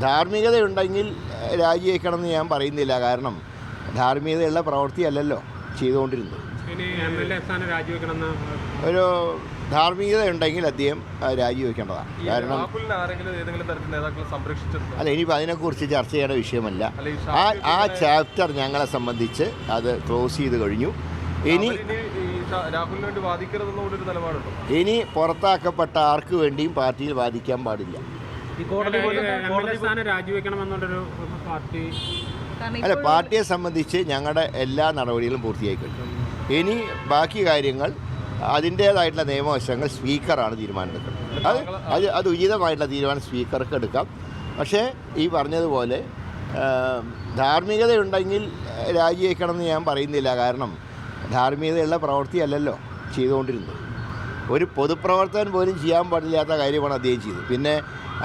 ധാർമ്മികതയുണ്ടെങ്കിൽ രാജിവെക്കണമെന്ന് ഞാൻ പറയുന്നില്ല. കാരണം ധാർമ്മികതയുള്ള പ്രവൃത്തിയല്ലല്ലോ ചെയ്തുകൊണ്ടിരുന്നത്. ഒരു ധാർമ്മികതയുണ്ടെങ്കിൽ അദ്ദേഹം രാജിവെക്കേണ്ടതാണ്. കാരണം അല്ല, ഇനിയിപ്പോൾ അതിനെക്കുറിച്ച് ചർച്ച ചെയ്യേണ്ട വിഷയമല്ല. ആ ചാപ്റ്റർ ഞങ്ങളെ സംബന്ധിച്ച് അത് ക്ലോസ് ചെയ്ത് കഴിഞ്ഞു. ഇനി പുറത്താക്കപ്പെട്ട ആർക്ക് വേണ്ടിയും പാർട്ടിയിൽ വാദിക്കാൻ പാടില്ല. അല്ല, പാർട്ടിയെ സംബന്ധിച്ച് ഞങ്ങളുടെ എല്ലാ നടപടികളും പൂർത്തിയായി കഴിഞ്ഞു. ഇനി ബാക്കി കാര്യങ്ങൾ അതിൻ്റേതായിട്ടുള്ള നിയമവശങ്ങൾ സ്പീക്കറാണ് തീരുമാനമെടുക്കുന്നത്. അത് ഉചിതമായിട്ടുള്ള തീരുമാനം സ്പീക്കർക്ക് എടുക്കാം. പക്ഷേ ഈ പറഞ്ഞതുപോലെ ധാർമ്മികതയുണ്ടെങ്കിൽ രാജിവെക്കണമെന്ന് ഞാൻ പറയുന്നില്ല. കാരണം ധാർമ്മികതയുള്ള പ്രവൃത്തിയല്ലല്ലോ ചെയ്തുകൊണ്ടിരുന്നത്. ഒരു പൊതുപ്രവർത്തകൻ പോലും ചെയ്യാൻ പാടില്ലാത്ത കാര്യമാണ് അദ്ദേഹം ചെയ്തത്. പിന്നെ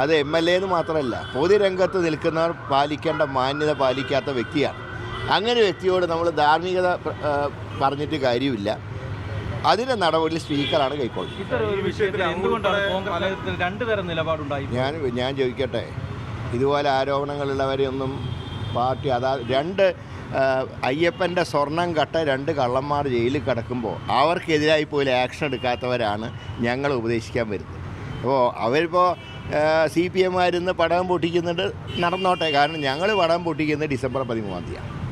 അത് MLA എന്ന് മാത്രമല്ല, പൊതുരംഗത്ത് നിൽക്കുന്നവർ പാലിക്കേണ്ട മാന്യത പാലിക്കാത്ത വ്യക്തിയാണ്. അങ്ങനെ വ്യക്തിയോട് നമ്മൾ ധാർമ്മികത പറഞ്ഞിട്ട് കാര്യമില്ല. അതിൻ്റെ നടപടി സ്പീക്കറാണ് കൈക്കൊള്ളുന്നത്. ഞാൻ ചോദിക്കട്ടെ, ഇതുപോലെ ആരോപണങ്ങളുള്ളവരെയൊന്നും പാർട്ടി അയ്യപ്പൻ്റെ സ്വർണം കട്ട 2 കള്ളന്മാർ ജയിലിൽ കിടക്കുമ്പോൾ അവർക്കെതിരായി പോലും ആക്ഷൻ എടുക്കാത്തവരാണ് ഞങ്ങൾ ഉപദേശിക്കാൻ വരുന്നത്. അപ്പോൾ അവരിപ്പോൾ CPM പടം പൊട്ടിക്കുന്നുണ്ട്, നടന്നോട്ടെ. കാരണം ഞങ്ങൾ പടം പൊട്ടിക്കുന്നത് ഡിസംബർ 13-ാം തീയതിയാണ്.